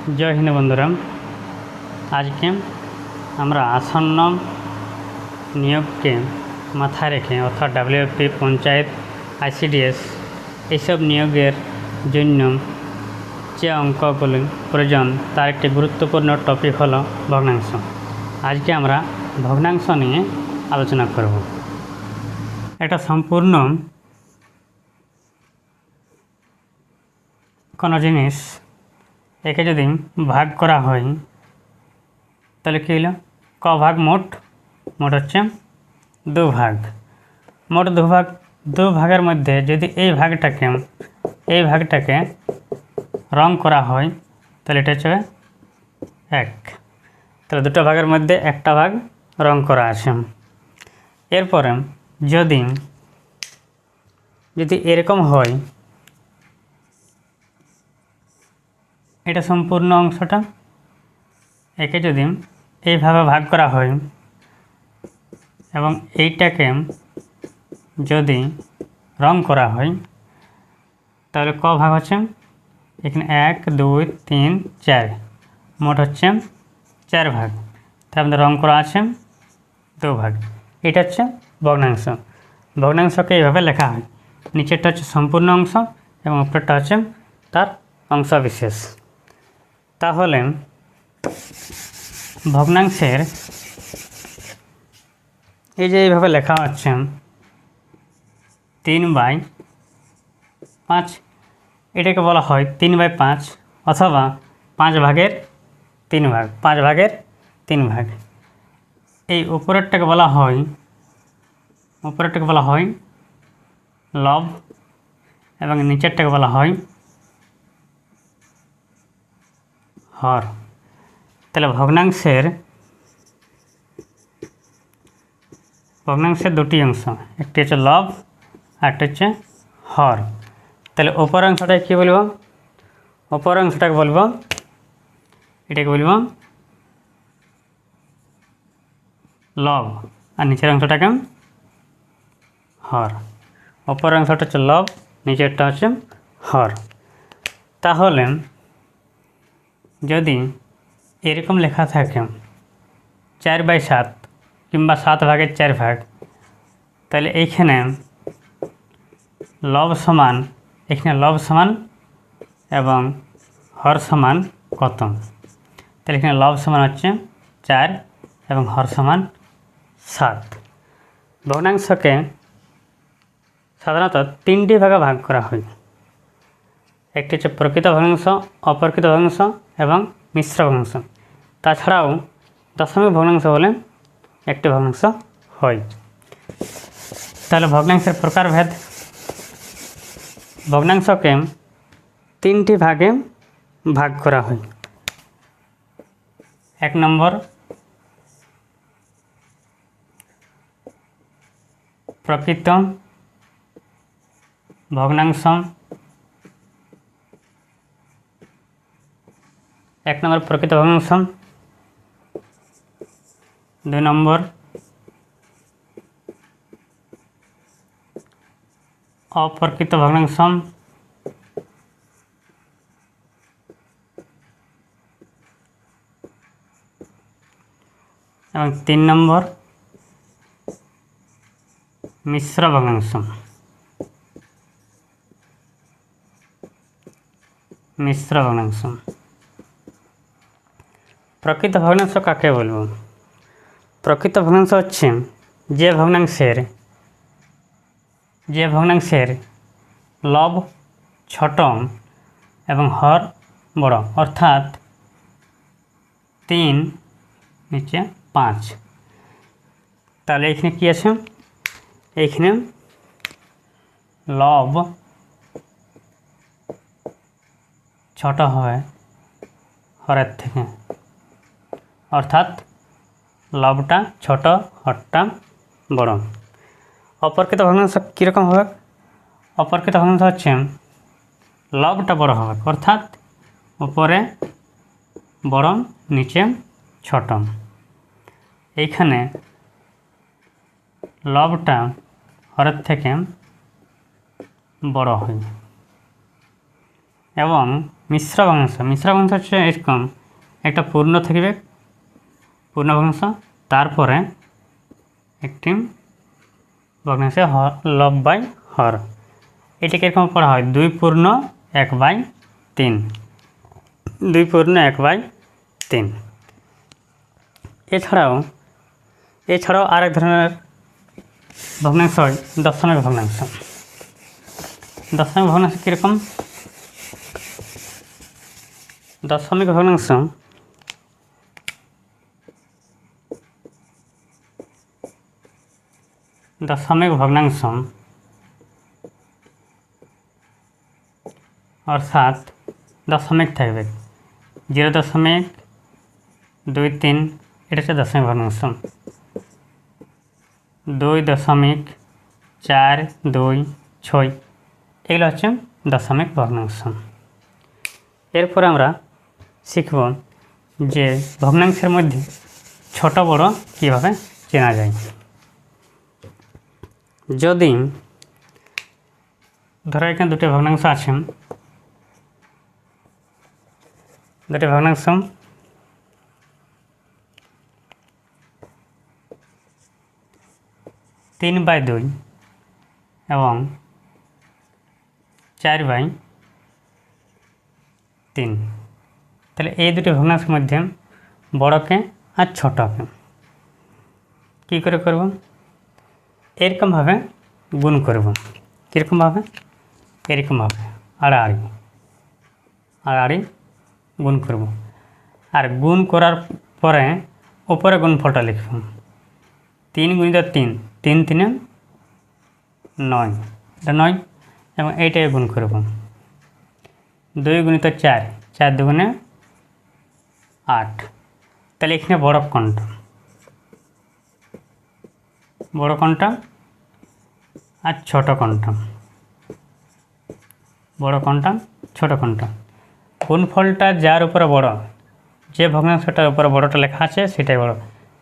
জয় হিন্দ বন্ধুরা। আজকে আমরা আসন্ন নিয়োগকে মাথায় রেখে অর্থাৎ ডাব্লিউএফপি, পঞ্চায়েত, আইসিডিএস এইসব নিয়োগের জন্য যে অঙ্কগুলি প্রয়োজন তার একটি গুরুত্বপূর্ণ টপিক হলো ভগ্নাংশ। আজকে আমরা ভগ্নাংশ নিয়ে আলোচনা করব। এটা সম্পূর্ণ কোনো জিনিস একে যদি ভাগ করা হয় তাহলে কী হলো, ক ভাগ মোট হচ্ছে 2 ভাগ। মোট 2 ভাগের মধ্যে যদি এই ভাগটাকে রং করা হয় তাহলে এটা হচ্ছে 1। তাহলে 2টো ভাগের মধ্যে একটা ভাগ রং করা আছে। এরপরে যদি এরকম হয়, এটা সম্পূর্ণ অংশটা একে যদি এইভাবে ভাগ করা হয় এবং এইটাকে যদি রং করা হয় তাহলে ক ভাগ হচ্ছে, এখানে 1 2 3 4, মোট হচ্ছে 4 ভাগ। তার মধ্যে রং করা আছে 2 ভাগ। এটা হচ্ছে ভগ্নাংশ। ভগ্নাংশকে এইভাবে লেখা হয়, নিচেরটা হচ্ছে সম্পূর্ণ অংশ এবং উপরেরটা হচ্ছে তার অংশ বিশেষ। তাহলে ভগ্নাংশের এই যে এইভাবে লেখা হচ্ছে 3/5, এটাকে বলা হয় 3/5 অথবা 5 ভাগের 3 ভাগ, 5 ভাগের 3 ভাগ। এই উপরেরটাকে বলা হয় লব এবং নিচেরটাকে বলা হয় হর। তাহলে ভগ্নাংশের 2টি অংশ, একটি হচ্ছে লব আর একটা হচ্ছে হর। তাহলে উপর অংশটাকে কী বলবো? উপর অংশটাকে বলবো, এটাকে বলবো লব আর নিচের অংশটাকে হর। উপর অংশটা হচ্ছে লব, নিচেরটা হচ্ছে হর। তাহলে যদি এরকম লেখা থাকে 4/7 কিংবা 7 ভাগের 4 ভাগ, তাহলে এইখানে লব সমান এবং হর সমান কত? তাহলে এখানে লব সমান হচ্ছে 4 এবং হর সমান 7। ভগ্নাংশকে সাধারণত 3টি ভাগে ভাগ করা হয়। একটি হচ্ছে প্রকৃত ভগ্নাংশ, অপ্রকৃত ভগ্নাংশ এবং মিশ্র ভগ্নাংশ। তাছাড়াও দশমিক ভগ্নাংশ বলে একটি ভগ্নাংশ হয়। তাহলে ভগ্নাংশের প্রকারভেদ, ভগ্নাংশকে 3টি ভাগে ভাগ করা হয়। 1 নম্বর প্রকৃত ভগ্নাংশ, 2 নম্বর অপ্রকৃত ভগ্নাংশ, এবং 3 নম্বর মিশ্র ভগ্নাংশ। প্রকৃত ভগ্নাংশ কাকে বলবো? প্রকৃত ভগ্নাংশ হচ্ছে যে ভগ্নাংশের লব ছোট এবং হর বড়, অর্থাৎ 3 নিচে 5। তাহলে এখানে কি আছে? এইখানে লব ছোট হয় হরের থেকে, অর্থাৎ লবটা ছোট, হরটা বড়। অপরকৃত ভগ্নাংশ কীরকম হবে? অপরকৃত ভগ্নাংশ হচ্ছে লবটা বড় হবে, অর্থাৎ উপরে বড়, নিচে ছোট। এইখানে লবটা হরের থেকে বড় হয় এবং মিশ্র ভগ্নাংশ হচ্ছে এরকম একটা পূর্ণ থাকবে, পূর্ণ ভগ্নাংশ, তারপরে একটি ভগ্নাংশে লব বাই হর। এটাকে এরকম পড়া হয় 2/1/3, 2/1/3। এছাড়াও আরেক ধরনের ভগ্নাংশ হয় দশমিক ভগ্নাংশ। দশমিক ভগ্নাংশ কীরকম? দশমিক ভগ্নাংশ অর্থাৎ দশমিক থাকবে 0.23, এটা হচ্ছে দশমিক ভগ্নাংশ। 2.426, এগুলো হচ্ছে দশমিক ভগ্নাংশ। এরপর আমরা শিখব যে ভগ্নাংশের মধ্যে ছোট বড় কীভাবে চেনা যায়। যদি ধরো এখানে দুটি ভগ্নাংশ আছে, দুটি ভগ্নাংশ 3/2 এবং 4/3, তাহলে এই দুটি ভগ্নাংশের মধ্যে বড়কে আর ছোটকে কী করে করব? এরকমভাবে গুণ করব। কীরকমভাবে? এরকমভাবে আড়াআড়ি গুণ করব। আর গুণ করার পরে উপরে গুণফলটা লিখব। 3 × 3, 3 × 3 = 9, এটা 9, এবং এইটাকে গুণ করব। 2 × 4, 4 × 2 = 8। তাহলে এখানে বড় কোণটা আর ছোট কোণটা, গুণফলটা যার উপরে বড়, যে ভগ্নাংশটার উপরে বড়টা লেখা আছে সেটাই বড়।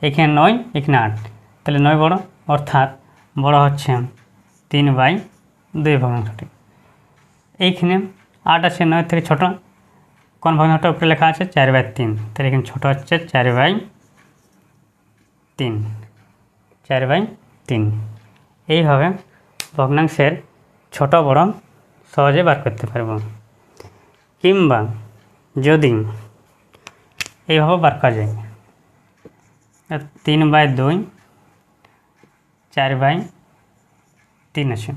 এখানে 9, এখানে 8, তাহলে 9 বড়, অর্থাৎ বড় হচ্ছে 3/2 ভগ্নাংশটি। এইখানে 8 আছে, 9 থেকে ছোট কোন ভগ্নাংশটা উপরে লেখা আছে? 4/3, তাহলে এখানে ছোট হচ্ছে 4/3। এইভাবে ভগ্নাংশের ছোট বড় সহজে বার করতে পারব। কিংবা যদি এইভাবে বার করা যায়, 3/2, 4/3 আছে।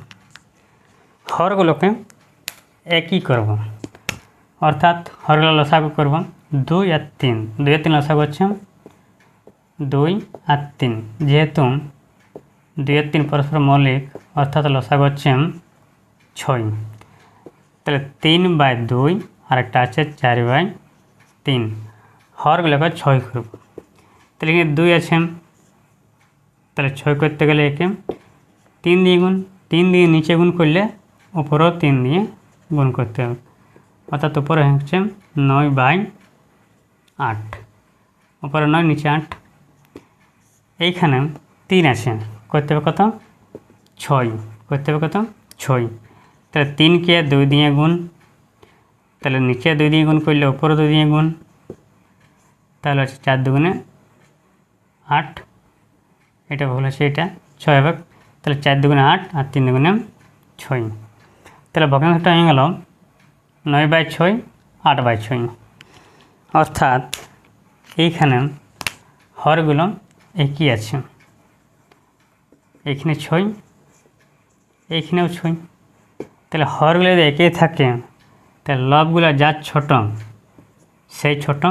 হরগুলোকে একই করব, অর্থাৎ হরগুলো লসাগু করব। 2 আর 3, 2 আর 3 লসাগু হচ্ছে 2 আর 3। যেহেতু 2 আর 3 পরস্পর মৌলিক, অর্থাৎ লসাগু হচ্ছে 6। তাহলে 3/2 আর একটা আছে 4/3, হরগুলোকে 6 করব। তাহলে এখানে 2 আছে, তাহলে 6 করতে গেলে একে 3 দিয়ে গুণ, 3 দিয়ে নিচে গুণ করলে উপরেও 3 দিয়ে গুণ করতে হবে, অর্থাৎ উপরে হচ্ছে 9/8, উপরে 9 নিচে 8। এইখানে 3 আছে, করতে হবে কত? 6, করতে হবে কত? 6। তাহলে 3কে 2 দিয়ে গুণ, তাহলে নিচে 2 দিয়ে গুণ করলে উপরে 2 দিয়ে গুণ, তাহলে হচ্ছে 4 × 2 = 8, এটা ভুল আছে, এটা 6 হবে। তাহলে 4 × 2 = 8 আর 3 × 2 = 6। তাহলে ভগ্নাংশটা হয়ে গেল 9/6, 8/6। অর্থাৎ এইখানে হরগুলো একই আছে, এইখানে 6, এইখানেও 6। তাহলে হরগুলো যদি একই থাকে, তাহলে লবগুলো যার ছোট সেই ছোট,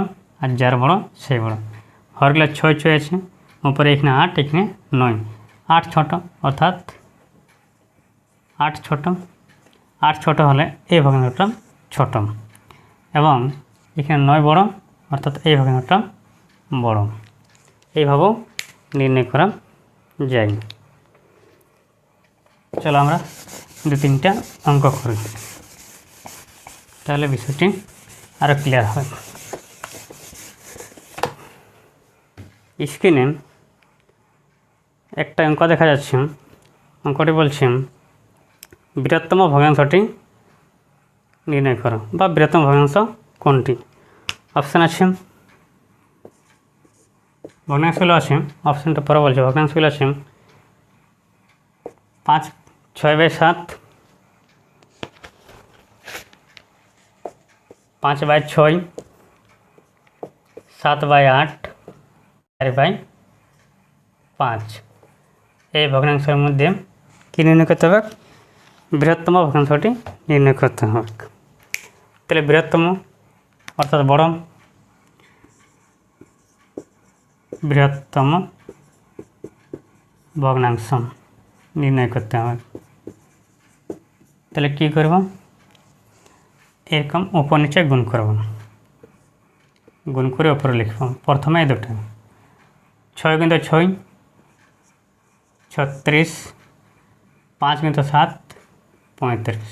আর যার বড় সেই বড়। হরগুলো 6 আছে, উপরে এখানে 8, এখানে 9, 8 ছোট, অর্থাৎ 8 ছোট। 8 ছোট হলে এই ভগ্নাংশটা ছোট, এবং এখানে 9 বড়, অর্থাৎ এই ভগ্নাংশটা বড়। এইভাবেও নির্ণয় করা যায়। চলো আমরা 2-3টা অঙ্ক করি, তাহলে বিষয়টি আরও ক্লিয়ার হবে। স্ক্রিনে একটা অঙ্ক দেখা যাচ্ছে। অঙ্কটি বলছে বৃহত্তম ভগ্নাংশটি নির্ণয় করো বা বৃহত্তম ভগ্নাংশ কোনটি। অপশান আছে, ভগ্নাংশগুলো আছে, অপশানটা পরে বলছে। ভগ্নাংশগুলো আছে 5 6/7, 5/6, 7/8, 4/5। এই ভগ্নাংশের মধ্যে কী নির্ণয় করতে হবে? বৃহত্তম ভগ্নাংশটি নির্ণয় করতে হবে। তাহলে বৃহত্তম অর্থাৎ বড়, বৃহত্তম ভগ্নাংশ নির্ণয় করতে হবে। তাহলে কী করব? এরকম উপর নিচে গুণ করব, গুণ করে উপরে লিখব। প্রথমে এই দুটো 6 × 6 36, 5 × 7 35।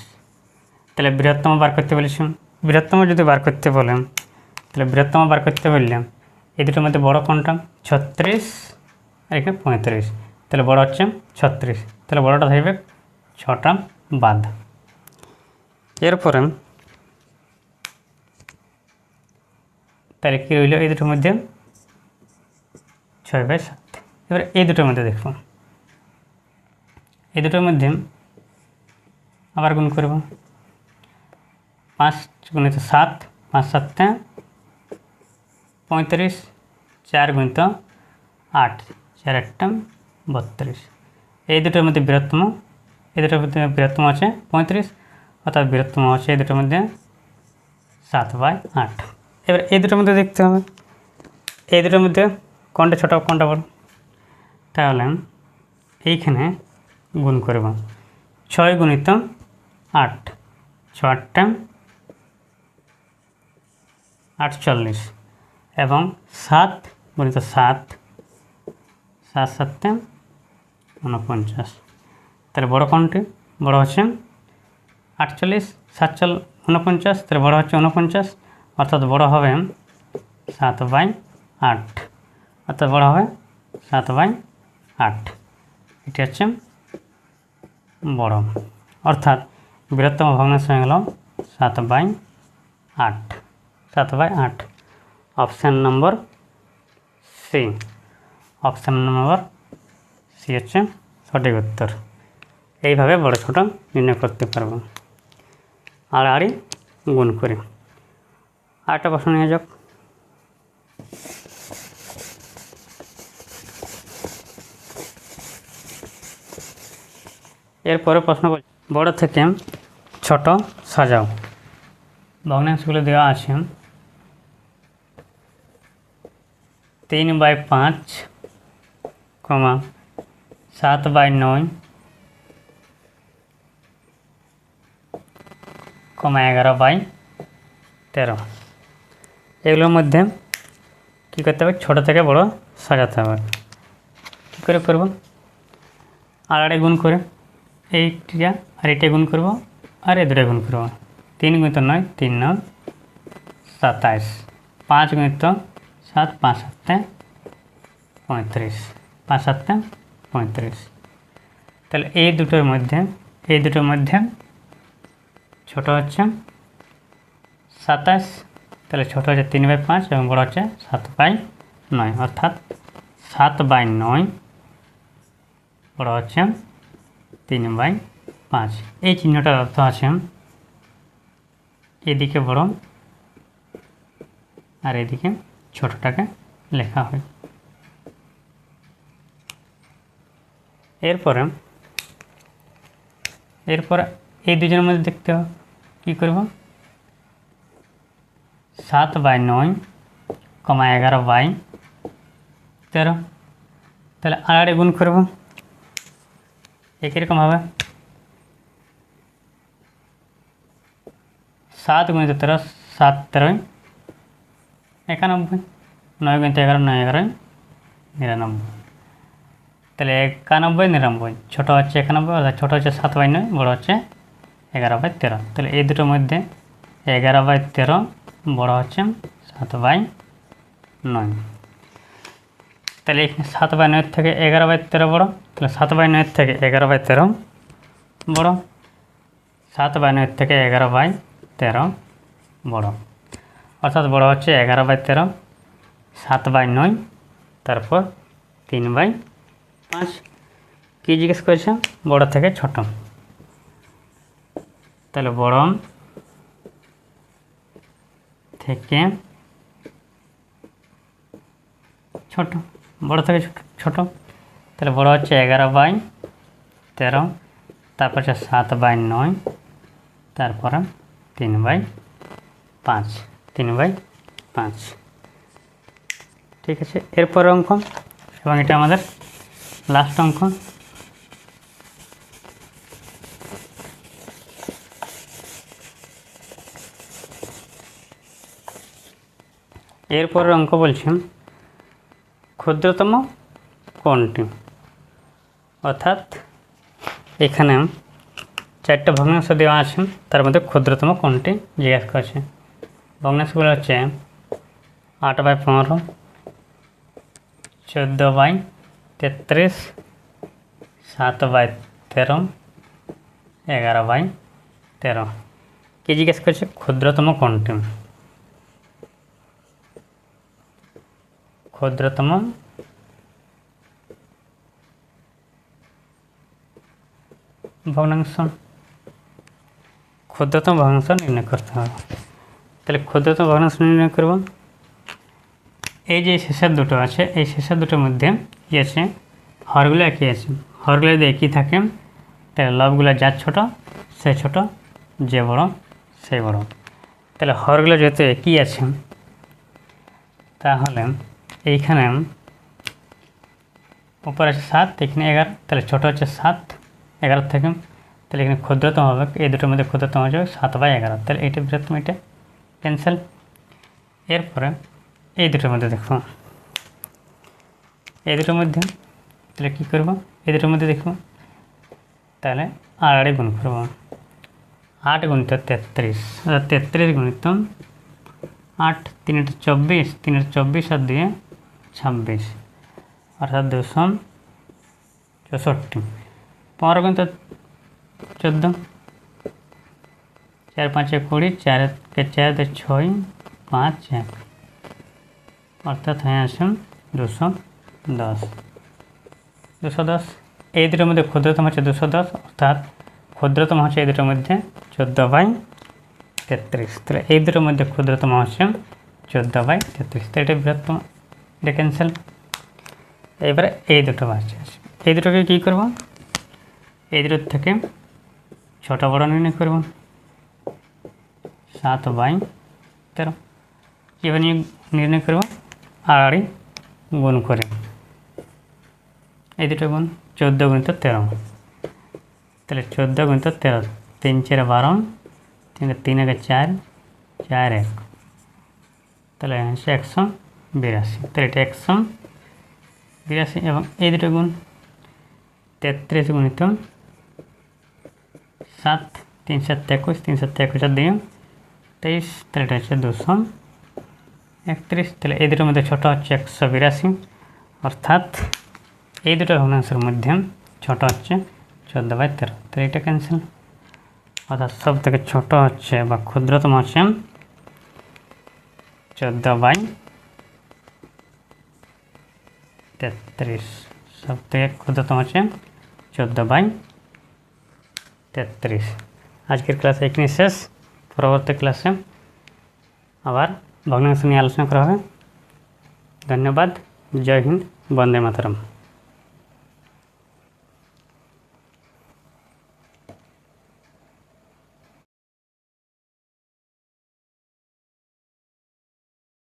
তাহলে বৃহত্তম বার করতে বলেছিলাম। বৃহত্তম যদি বার করতে বলেন, তাহলে বৃহত্তম বার করতে বললাম এই দুটোর মধ্যে বড় কোনটা? 36 আর এখানে 35। তাহলে বড় হচ্ছে 36, তাহলে বড়টা থাকবে 6টা বাদ। এরপরে তাহলে কী রইল? এই দুটোর মধ্যে 6/7। এবার এই দুটোর মধ্যে দেখব, এই দুটোর মধ্যে আবার গুণ করব। 5 × 7, 5 × 7 = 35, 4 × 8, 4 × 8 = 32। এই দুটোর মধ্যে বৃহত্তম, এই দুটোর মধ্যে বৃহত্তম আছে 35, অর্থাৎ বৃহত্তম আছে এই দুটোর মধ্যে 7/8। এবার এই দুটোর মধ্যে দেখতে হবে এই দুটোর মধ্যে কোনটা ছোটো কোনটা বড়। তাহলে এইখানে গুণ করব 6 × 8, 6 × 8 = 48 এবং 7 × 7, 7 × 7 = 49। তাহলে বড় কোনটি? বড় হচ্ছে 48, 7 × 49, তাহলে বড় হচ্ছে 49, অর্থাৎ বড় হবে 7/8, অর্থাৎ বড় হবে 7/8। এটি হচ্ছে বড়, অর্থাৎ বৃহত্তম ভগ্নাংশ হয়ে গেল 7/8, 7/8। Option number C, option number C হচ্ছে সঠিক উত্তর। এইভাবে বড় ছোট নির্ণয় করতে পারবো আড়াআড়ি গুণ করে। আরেকটা প্রশ্ন নিয়ে যাক। এরপরে প্রশ্ন বড় থেকে ছোট সাজাও। ভগ্নাংশগুলো দেওয়া আছে 3/5, 7/9, 11/13। এগুলোর মধ্যে কী করতে হবে? ছোট থেকে বড় সাজাতে হবে। কী করে করব? আড়াআড়ি গুণ করে এইটা আর এটা গুণ করব আর এই দুটো গুণ করব। 3 × 9, 3 × 9 27, 5 × 7, 5 × 7 35, 5 × 7 35। তাহলে এই দুটোর মধ্যে ছোট হচ্ছে 27, তাহলে ছোট হচ্ছে 3/5 এবং বড় হচ্ছে 7/9, অর্থাৎ 7/9 বড় হচ্ছে 3/5। এই চিহ্নটার অর্থ আছে এদিকে বড় আর এদিকে ছোটটাকে লেখা হয়। এরপরে এই দুজনের মধ্যে দেখতে হবে কী করব? 7/9, 11/13। তাহলে আড়াআড়ি গুণ করব। একই রকম হবে 7 × 13, 7 × 13 91, 9 × 11, 9 × 11 99। তাহলে 91, 99, ছোটো হচ্ছে 91, অর্থাৎ ছোটো হচ্ছে 7/9, বড় হচ্ছে 11/13। তাহলে এই দুটোর মধ্যে 11/13 বড় হচ্ছে 7/9। তাহলে এখানে 7/9 থেকে 11/13 বড়, তাহলে 7/9 থেকে 11/13 বড়, 7/9 থেকে 11/13 13 বড়, অর্থাৎ বড় হচ্ছে 11/13, 7/9, তারপর 3/5। কী জিজ্ঞেস করেছে? বড় থেকে ছোট। তাহলে বড় থেকে ছোট, বড় থেকে ছোট, তাহলে বড় হচ্ছে 11/13, তারপর হচ্ছে 7/9, তারপরে 3/5, 3/5। ঠিক আছে, এরপর অঙ্ক, এবং এটা আমাদের লাস্ট অঙ্ক। এরপরের অঙ্ক বলছি ক্ষুদ্রতম কোনটি, অর্থাৎ এখানে 4টা ভগ্নাংশ দেওয়া আছে, তার মধ্যে ক্ষুদ্রতম কোনটি জিজ্ঞাসা করেছে। ভগ্নাংশগুলো হচ্ছে 8/15, 14/33, 7/13, 11/13। কি জিজ্ঞেস করছে? ক্ষুদ্রতম কোনটি। ক্ষুদ্রতম ভগ্নাংশ, ক্ষুদ্রতম ভগ্নাংশ নির্ণয় করতে হবে। তাহলে ক্ষুদ্রতম ভগ্নাংশ নির্ণয় করব। এই যে শেষের দুটো আছে, এই শেষের দুটোর মধ্যে কী আছে? হরগুলো একই আছে। হরগুলো যদি একই থাকে তাহলে লবগুলো যার ছোট সে ছোট, যে বড় সেই বড়। তাহলে হরগুলো যেহেতু একই আছে, তাহলে এইখানে উপরে আছে 7, এখানে 11, তাহলে ছোটো হচ্ছে 7 11 থেকে, তাহলে এখানে ক্ষুদ্রতম হবে, এই দুটোর মধ্যে ক্ষুদ্রতম হচ্ছে 7/11, তাহলে এইটা বৃহত্তম, এটা ক্যান্সেল। এরপরে এই দুটোর মধ্যে দেখো, এই দুটোর মধ্যে তাহলে কী করব? এই দুটোর মধ্যে দেখব, তাহলে 8 গুণ করব, 8 × 33, 33 গুণিত 8, 3 × 24, 3 × 24 আর 2 26, অর্থাৎ 264। 15 × 14, 4 × 5 = 20, 4 × 4 = 6, 5 1, অর্থাৎ হয়ে আসুন 210। 210, এই দুটোর মধ্যে ক্ষুদ্রতম হচ্ছে 210, অর্থাৎ ক্ষুদ্রতম হচ্ছে এই দুটোর মধ্যে 14/33, তাহলে এই দুটোর মধ্যে ক্ষুদ্রতম হচ্ছে 14/33, তো এটা বৃহত্তম, এটা ক্যান্সেল। এবারে এই দুটো বাচ্চা আছে, এই দুটোকে কী করব? এই দুটোর থেকে ছোট বড় নির্ণয় করব। 7/13 কীভাবে নির্ণয় করব? 8 গুণ করে, এই দুটো গুণ 14 × 13, তাহলে 14 × 13, 3 × 4 = 12, 3 × 3 = 4, 4 1, তাহলে হচ্ছে 182, তাহলে এটা 182, এবং এই দুটো গুণ 33 গুণিত 7, 3 × 7 = 21, 3 × 7 = 21 আর 2 23, তাহলে এটা হচ্ছে 231, তাহলে এই দুটোর মধ্যে ছোটো হচ্ছে 182, অর্থাৎ এই দুটো ভগ্নাংশের মধ্যে ছোট হচ্ছে 14/13, তাহলে এটা ক্যান্সেল। অর্থাৎ সব থেকে ছোট হচ্ছে বা ক্ষুদ্রতম হচ্ছে 14/33, সব থেকে ক্ষুদ্রতম হচ্ছে 14/33। আজকের ক্লাসে এখানে শেষ। পরবর্তী ক্লাসে আবার ভগ্নাংশ নিয়ে আলোচনা করা হবে। ধন্যবাদ। জয় হিন্দ, বন্দে মাতরম।